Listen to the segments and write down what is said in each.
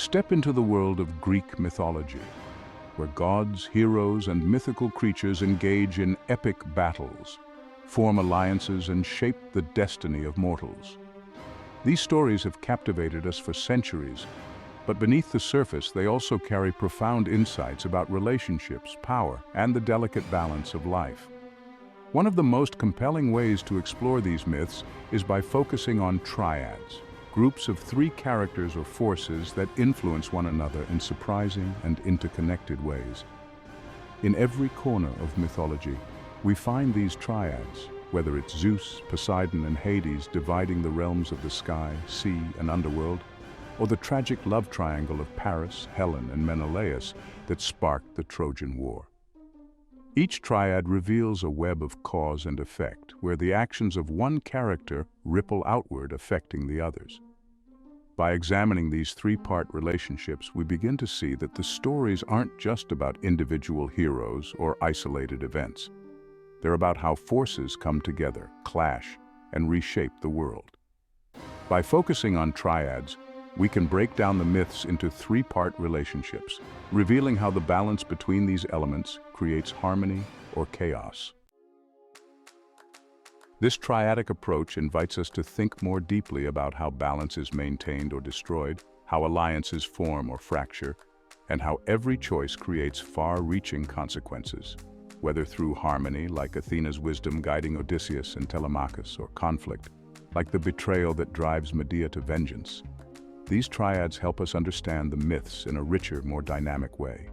Step into the world of Greek mythology, where gods, heroes, and mythical creatures engage in epic battles, form alliances, and shape the destiny of mortals. These stories have captivated us for centuries, but beneath the surface they also carry profound insights about relationships, power, and the delicate balance of life. One of the most compelling ways to explore these myths is by focusing on triads, groups of three characters or forces that influence one another in surprising and interconnected ways. In every corner of mythology, we find these triads, whether it's Zeus, Poseidon, and Hades dividing the realms of the sky, sea, and underworld, or the tragic love triangle of Paris, Helen, and Menelaus that sparked the Trojan War. Each triad reveals a web of cause and effect, where the actions of one character ripple outward, affecting the others. By examining these three-part relationships, we begin to see that the stories aren't just about individual heroes or isolated events. They're about how forces come together, clash, and reshape the world. By focusing on triads, we can break down the myths into three-part relationships, revealing how the balance between these elements creates harmony or chaos. This triadic approach invites us to think more deeply about how balance is maintained or destroyed, how alliances form or fracture, and how every choice creates far-reaching consequences, whether through harmony, like Athena's wisdom guiding Odysseus and Telemachus, or conflict, like the betrayal that drives Medea to vengeance. These triads help us understand the myths in a richer, more dynamic way.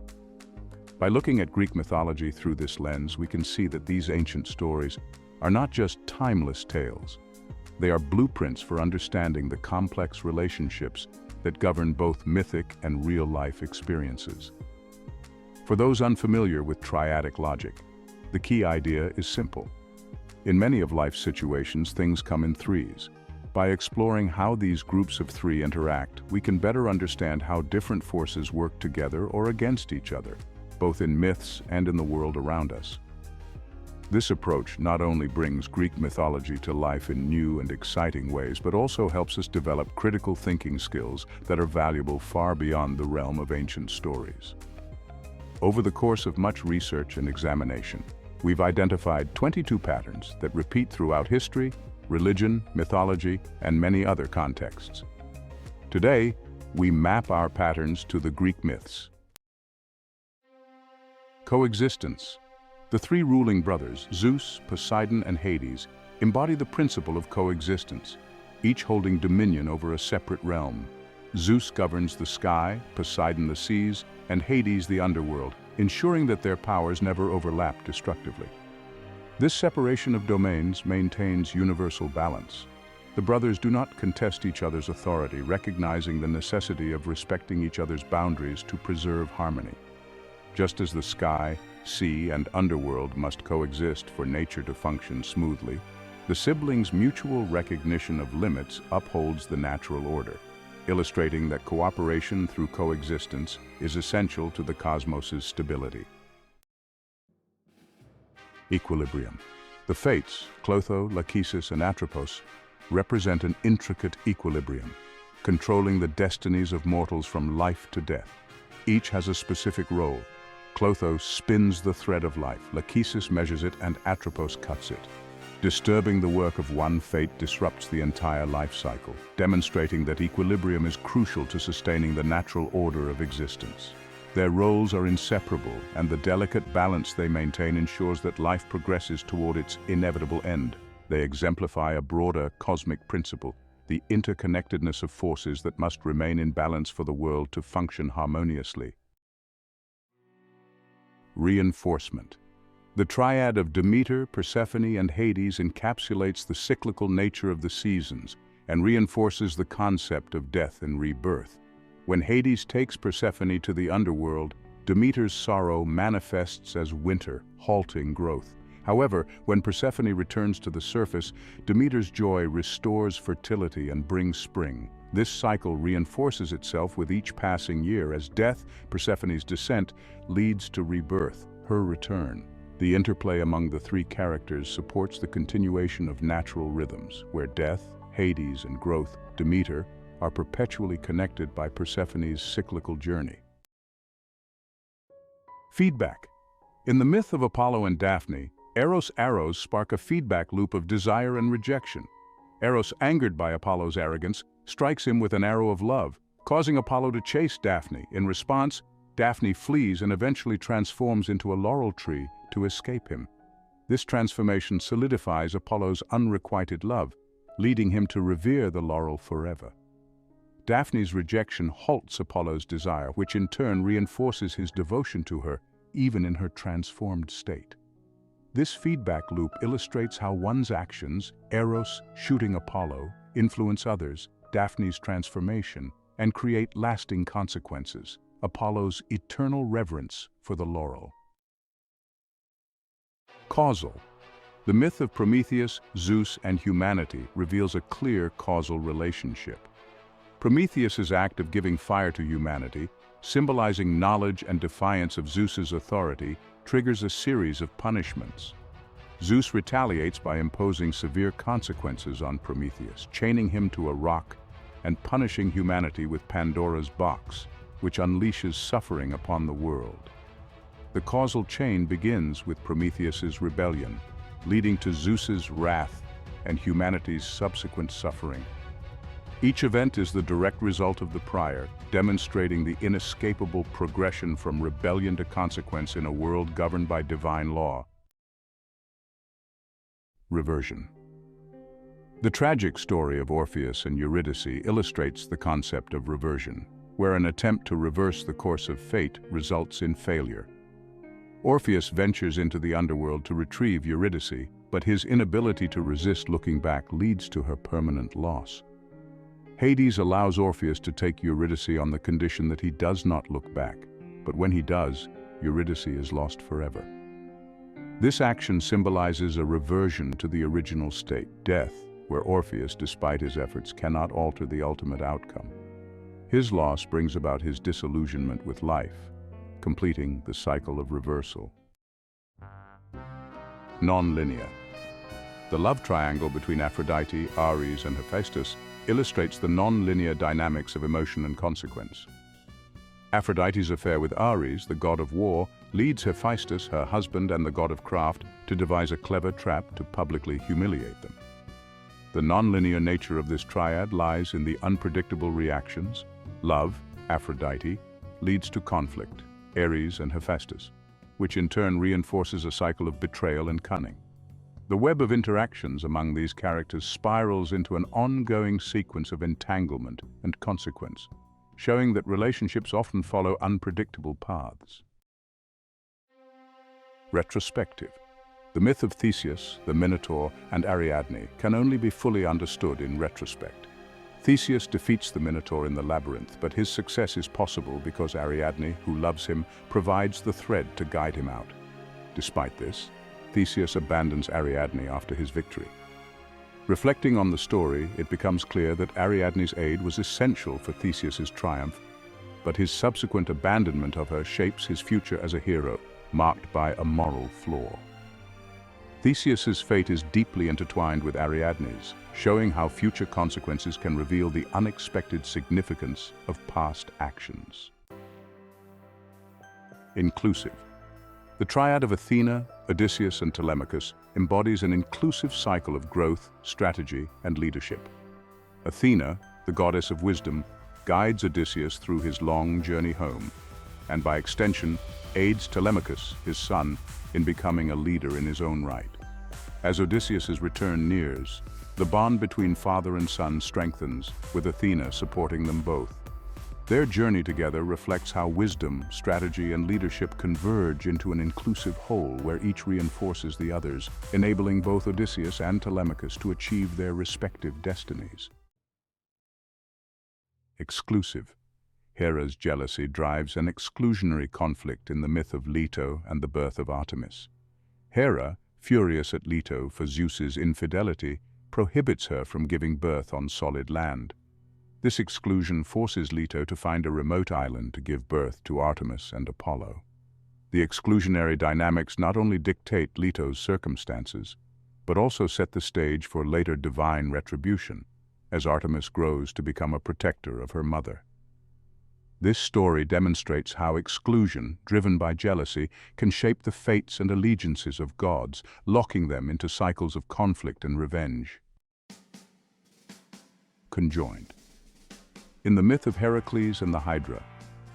By looking at Greek mythology through this lens, we can see that these ancient stories are not just timeless tales. They are blueprints for understanding the complex relationships that govern both mythic and real-life experiences. For those unfamiliar with triadic logic, the key idea is simple. In many of life's situations, things come in threes. By exploring how these groups of three interact, we can better understand how different forces work together or against each other, both in myths and in the world around us. This approach not only brings Greek mythology to life in new and exciting ways, but also helps us develop critical thinking skills that are valuable far beyond the realm of ancient stories. Over the course of much research and examination, we've identified 22 patterns that repeat throughout history, religion, mythology, and many other contexts. Today, we map our patterns to the Greek myths. Coexistence. The three ruling brothers, Zeus, Poseidon, and Hades, embody the principle of coexistence, each holding dominion over a separate realm. Zeus governs the sky, Poseidon the seas, and Hades the underworld, ensuring that their powers never overlap destructively. This separation of domains maintains universal balance. The brothers do not contest each other's authority, recognizing the necessity of respecting each other's boundaries to preserve harmony. Just as the sky, sea, and underworld must coexist for nature to function smoothly, the siblings' mutual recognition of limits upholds the natural order, illustrating that cooperation through coexistence is essential to the cosmos's stability. Equilibrium. The fates, Clotho, Lachesis, and Atropos, represent an intricate equilibrium, controlling the destinies of mortals from life to death. Each has a specific role. Clotho spins the thread of life, Lachesis measures it, and Atropos cuts it. Disturbing the work of one, fate disrupts the entire life cycle, demonstrating that equilibrium is crucial to sustaining the natural order of existence. Their roles are inseparable, and the delicate balance they maintain ensures that life progresses toward its inevitable end. They exemplify a broader cosmic principle, the interconnectedness of forces that must remain in balance for the world to function harmoniously. Reinforcement. The triad of Demeter, Persephone, and Hades encapsulates the cyclical nature of the seasons and reinforces the concept of death and rebirth. When Hades takes Persephone to the underworld, Demeter's sorrow manifests as winter, halting growth. However, when Persephone returns to the surface, Demeter's joy restores fertility and brings spring. This cycle reinforces itself with each passing year as death, Persephone's descent, leads to rebirth, her return. The interplay among the three characters supports the continuation of natural rhythms, where death, Hades, and growth, Demeter, are perpetually connected by Persephone's cyclical journey. Feedback. In the myth of Apollo and Daphne, Eros' arrows spark a feedback loop of desire and rejection. Eros, angered by Apollo's arrogance, strikes him with an arrow of love, causing Apollo to chase Daphne. In response, Daphne flees and eventually transforms into a laurel tree to escape him. This transformation solidifies Apollo's unrequited love, leading him to revere the laurel forever. Daphne's rejection halts Apollo's desire, which in turn reinforces his devotion to her, even in her transformed state. This feedback loop illustrates how one's actions, Eros shooting Apollo, influence others, Daphne's transformation, and create lasting consequences, Apollo's eternal reverence for the laurel. Causal. The myth of Prometheus, Zeus, and humanity reveals a clear causal relationship. Prometheus's act of giving fire to humanity, symbolizing knowledge and defiance of Zeus's authority, triggers a series of punishments. Zeus retaliates by imposing severe consequences on Prometheus, chaining him to a rock and punishing humanity with Pandora's box, which unleashes suffering upon the world. The causal chain begins with Prometheus's rebellion, leading to Zeus's wrath and humanity's subsequent suffering. Each event is the direct result of the prior, demonstrating the inescapable progression from rebellion to consequence in a world governed by divine law. Reversion. The tragic story of Orpheus and Eurydice illustrates the concept of reversion, where an attempt to reverse the course of fate results in failure. Orpheus ventures into the underworld to retrieve Eurydice, but his inability to resist looking back leads to her permanent loss. Hades allows Orpheus to take Eurydice on the condition that he does not look back, but when he does, Eurydice is lost forever. This action symbolizes a reversion to the original state, death, where Orpheus, despite his efforts, cannot alter the ultimate outcome. His loss brings about his disillusionment with life, completing the cycle of reversal. Non-linear. The love triangle between Aphrodite, Ares, and Hephaestus illustrates the non-linear dynamics of emotion and consequence. Aphrodite's affair with Ares, the god of war, leads Hephaestus, her husband and the god of craft, to devise a clever trap to publicly humiliate them. The non-linear nature of this triad lies in the unpredictable reactions. Love, Aphrodite, leads to conflict, Ares and Hephaestus, which in turn reinforces a cycle of betrayal and cunning. The web of interactions among these characters spirals into an ongoing sequence of entanglement and consequence, showing that relationships often follow unpredictable paths. Retrospective. The myth of Theseus, the Minotaur, and Ariadne can only be fully understood in retrospect. Theseus defeats the Minotaur in the labyrinth, but his success is possible because Ariadne, who loves him, provides the thread to guide him out. Despite this, Theseus abandons Ariadne after his victory. Reflecting on the story, it becomes clear that Ariadne's aid was essential for Theseus's triumph, but his subsequent abandonment of her shapes his future as a hero, marked by a moral flaw. Theseus's fate is deeply intertwined with Ariadne's, showing how future consequences can reveal the unexpected significance of past actions. Inclusive. The triad of Athena, Odysseus, and Telemachus embodies an inclusive cycle of growth, strategy, and leadership. Athena, the goddess of wisdom, guides Odysseus through his long journey home, and by extension, aids Telemachus, his son, in becoming a leader in his own right. As Odysseus's return nears, the bond between father and son strengthens, with Athena supporting them both. Their journey together reflects how wisdom, strategy, and leadership converge into an inclusive whole where each reinforces the others, enabling both Odysseus and Telemachus to achieve their respective destinies. Exclusive. Hera's jealousy drives an exclusionary conflict in the myth of Leto and the birth of Artemis. Hera, furious at Leto for Zeus's infidelity, prohibits her from giving birth on solid land. This exclusion forces Leto to find a remote island to give birth to Artemis and Apollo. The exclusionary dynamics not only dictate Leto's circumstances, but also set the stage for later divine retribution. as Artemis grows to become a protector of her mother. This story demonstrates how exclusion, driven by jealousy, can shape the fates and allegiances of gods, locking them into cycles of conflict and revenge. Conjoined. In the myth of Heracles and the Hydra,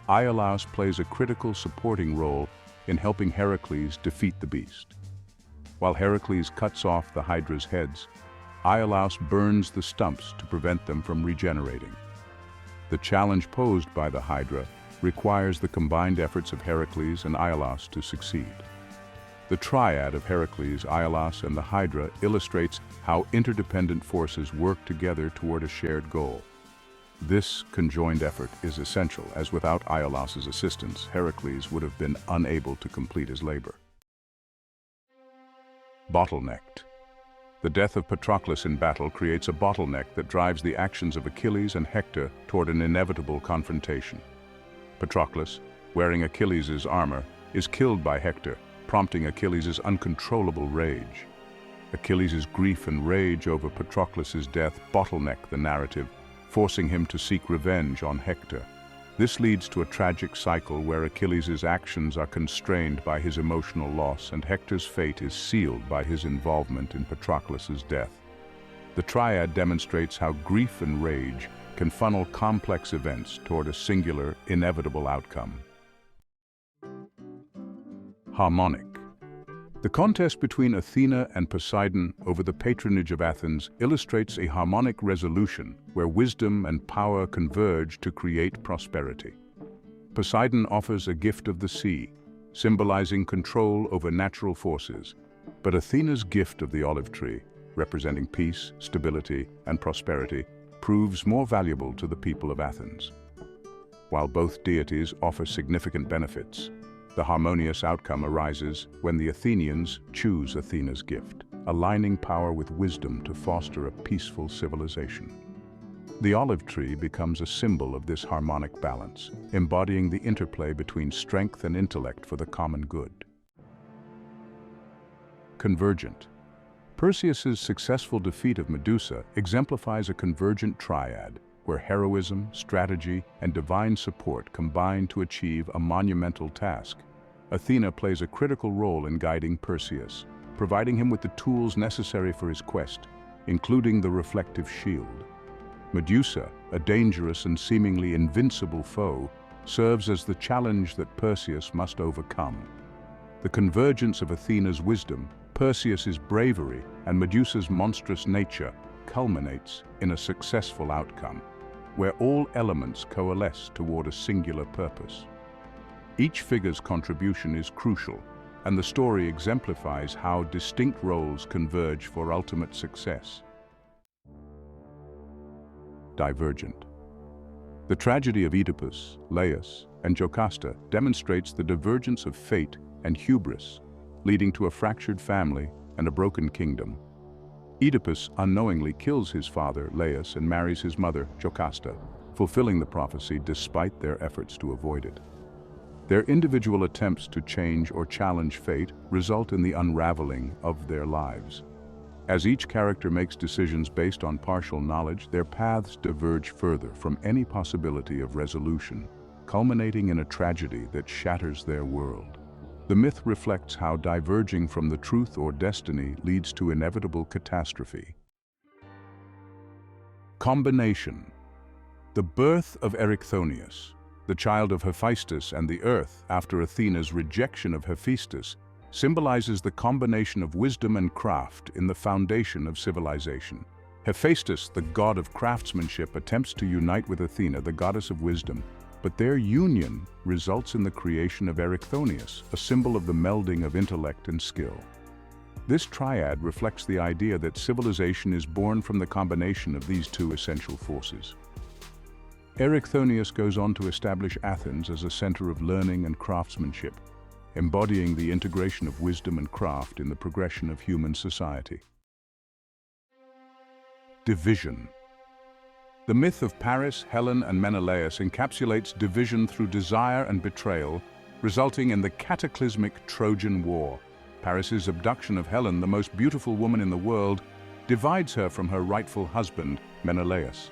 Iolaus plays a critical supporting role in helping Heracles defeat the beast. While Heracles cuts off the Hydra's heads, Iolaus burns the stumps to prevent them from regenerating. The challenge posed by the Hydra requires the combined efforts of Heracles and Iolaus to succeed. The triad of Heracles, Iolaus, and the Hydra illustrates how interdependent forces work together toward a shared goal. This conjoined effort is essential, as without Iolaus's assistance, Heracles would have been unable to complete his labor. Bottlenecked. The death of Patroclus in battle creates a bottleneck that drives the actions of Achilles and Hector toward an inevitable confrontation. Patroclus, wearing Achilles' armor, is killed by Hector, prompting Achilles' uncontrollable rage. Achilles' grief and rage over Patroclus' death bottleneck the narrative, forcing him to seek revenge on Hector. This leads to a tragic cycle where Achilles' actions are constrained by his emotional loss and Hector's fate is sealed by his involvement in Patroclus' death. The triad demonstrates how grief and rage can funnel complex events toward a singular, inevitable outcome. Harmonic. The contest between Athena and Poseidon over the patronage of Athens illustrates a harmonic resolution where wisdom and power converge to create prosperity. Poseidon offers a gift of the sea, symbolizing control over natural forces, but Athena's gift of the olive tree, representing peace, stability, and prosperity, proves more valuable to the people of Athens. While both deities offer significant benefits, the harmonious outcome arises when the Athenians choose Athena's gift, aligning power with wisdom to foster a peaceful civilization. The olive tree becomes a symbol of this harmonic balance, embodying the interplay between strength and intellect for the common good. Convergent. Perseus's successful defeat of Medusa exemplifies a convergent triad, where heroism, strategy, and divine support combine to achieve a monumental task. Athena plays a critical role in guiding Perseus, providing him with the tools necessary for his quest, including the reflective shield. Medusa, a dangerous and seemingly invincible foe, serves as the challenge that Perseus must overcome. The convergence of Athena's wisdom, Perseus's bravery, and Medusa's monstrous nature culminates in a successful outcome, where all elements coalesce toward a singular purpose. Each figure's contribution is crucial, and the story exemplifies how distinct roles converge for ultimate success. Divergent. The tragedy of Oedipus, Laius, and Jocasta demonstrates the divergence of fate and hubris, leading to a fractured family and a broken kingdom. Oedipus unknowingly kills his father, Laius, and marries his mother, Jocasta, fulfilling the prophecy despite their efforts to avoid it. Their individual attempts to change or challenge fate result in the unraveling of their lives. As each character makes decisions based on partial knowledge, their paths diverge further from any possibility of resolution, culminating in a tragedy that shatters their world. The myth reflects how diverging from the truth or destiny leads to inevitable catastrophe. Combination. The birth of Erichthonius, the child of Hephaestus and the earth after Athena's rejection of Hephaestus, symbolizes the combination of wisdom and craft in the foundation of civilization. Hephaestus, the god of craftsmanship, attempts to unite with Athena, the goddess of wisdom, but their union results in the creation of Erichthonius, a symbol of the melding of intellect and skill. This triad reflects the idea that civilization is born from the combination of these two essential forces. Erichthonius goes on to establish Athens as a center of learning and craftsmanship, embodying the integration of wisdom and craft in the progression of human society. Division. The myth of Paris, Helen, and Menelaus encapsulates division through desire and betrayal, resulting in the cataclysmic Trojan War. Paris's abduction of Helen, the most beautiful woman in the world, divides her from her rightful husband, Menelaus.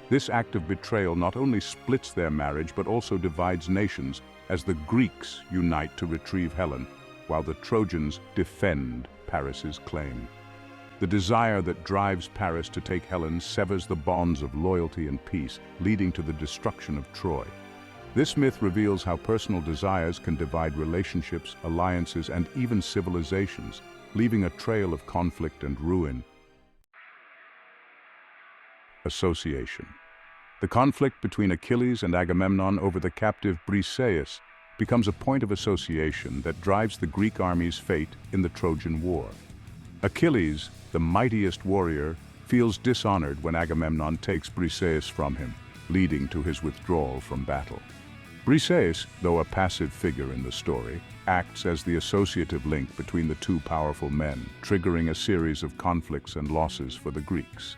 This act of betrayal not only splits their marriage but also divides nations, as the Greeks unite to retrieve Helen, while the Trojans defend Paris's claim. The desire that drives Paris to take Helen severs the bonds of loyalty and peace, leading to the destruction of Troy. This myth reveals how personal desires can divide relationships, alliances, and even civilizations, leaving a trail of conflict and ruin. Association. The conflict between Achilles and Agamemnon over the captive Briseis becomes a point of association that drives the Greek army's fate in the Trojan War. Achilles, the mightiest warrior, feels dishonored when Agamemnon takes Briseis from him, leading to his withdrawal from battle. Briseis, though a passive figure in the story, acts as the associative link between the two powerful men, triggering a series of conflicts and losses for the Greeks.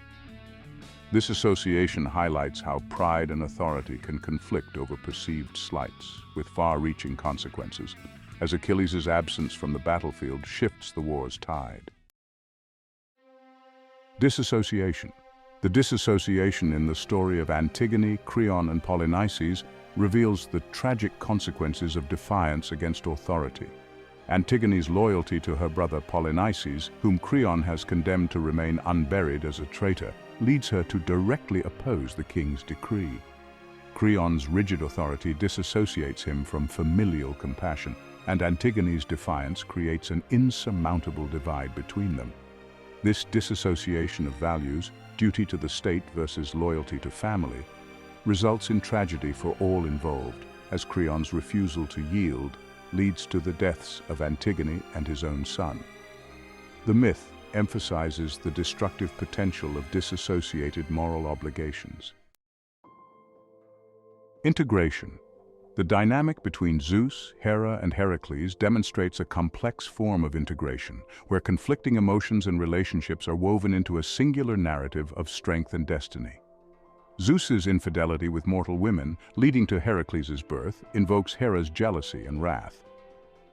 This association highlights how pride and authority can conflict over perceived slights, with far-reaching consequences, as Achilles' absence from the battlefield shifts the war's tide. Disassociation. The disassociation in the story of Antigone, Creon, and Polynices reveals the tragic consequences of defiance against authority. Antigone's loyalty to her brother Polynices, whom Creon has condemned to remain unburied as a traitor, leads her to directly oppose the king's decree. Creon's rigid authority disassociates him from familial compassion, and Antigone's defiance creates an insurmountable divide between them. This disassociation of values, duty to the state versus loyalty to family, results in tragedy for all involved, as Creon's refusal to yield leads to the deaths of Antigone and his own son. The myth emphasizes the destructive potential of disassociated moral obligations. Integration. The dynamic between Zeus, Hera, and Heracles demonstrates a complex form of integration, where conflicting emotions and relationships are woven into a singular narrative of strength and destiny. Zeus's infidelity with mortal women, leading to Heracles' birth, invokes Hera's jealousy and wrath.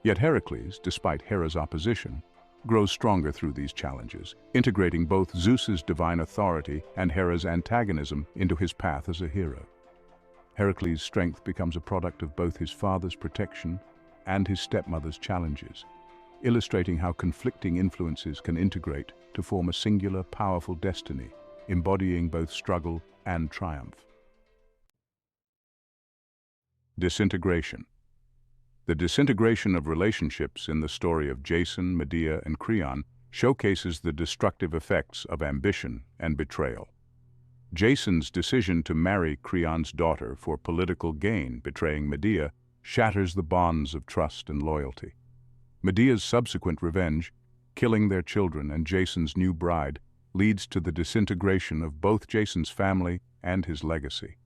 Yet Heracles, despite Hera's opposition, grows stronger through these challenges, integrating both Zeus's divine authority and Hera's antagonism into his path as a hero. Heracles' strength becomes a product of both his father's protection and his stepmother's challenges, illustrating how conflicting influences can integrate to form a singular, powerful destiny, embodying both struggle and triumph. Disintegration. The disintegration of relationships in the story of Jason, Medea, and Creon showcases the destructive effects of ambition and betrayal. Jason's decision to marry Creon's daughter for political gain, betraying Medea, shatters the bonds of trust and loyalty. Medea's subsequent revenge, killing their children and Jason's new bride, leads to the disintegration of both Jason's family and his legacy.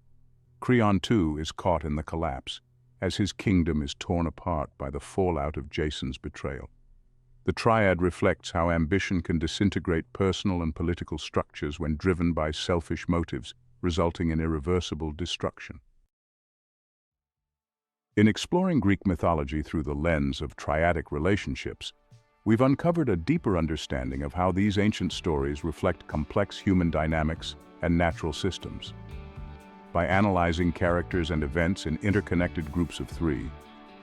Creon, too, is caught in the collapse, as his kingdom is torn apart by the fallout of Jason's betrayal. The triad reflects how ambition can disintegrate personal and political structures when driven by selfish motives, resulting in irreversible destruction. In exploring Greek mythology through the lens of triadic relationships, we've uncovered a deeper understanding of how these ancient stories reflect complex human dynamics and natural systems. By analyzing characters and events in interconnected groups of three,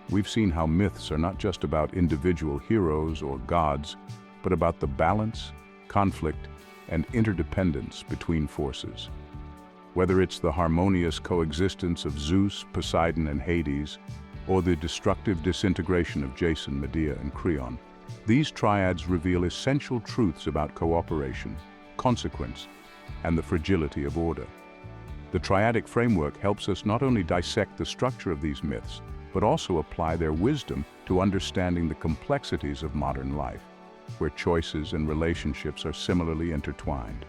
we've seen how myths are not just about individual heroes or gods, but about the balance, conflict, and interdependence between forces. Whether it's the harmonious coexistence of Zeus, Poseidon, and Hades, or the destructive disintegration of Jason, Medea, and Creon, these triads reveal essential truths about cooperation, consequence, and the fragility of order. The triadic framework helps us not only dissect the structure of these myths, but also apply their wisdom to understanding the complexities of modern life, where choices and relationships are similarly intertwined.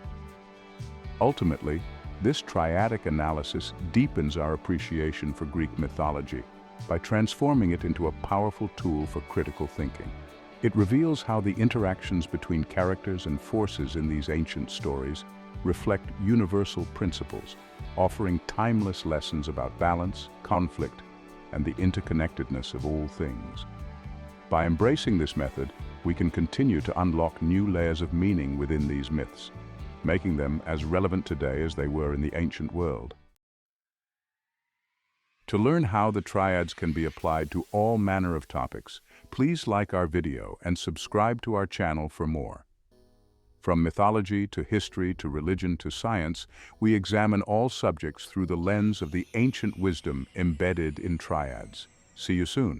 Ultimately, this triadic analysis deepens our appreciation for Greek mythology by transforming it into a powerful tool for critical thinking. It reveals how the interactions between characters and forces in these ancient stories reflect universal principles, offering timeless lessons about balance, conflict, and the interconnectedness of all things. By embracing this method, we can continue to unlock new layers of meaning within these myths, making them as relevant today as they were in the ancient world. To learn how the triads can be applied to all manner of topics, please like our video and subscribe to our channel for more. From mythology to history to religion to science, we examine all subjects through the lens of the ancient wisdom embedded in triads. See you soon.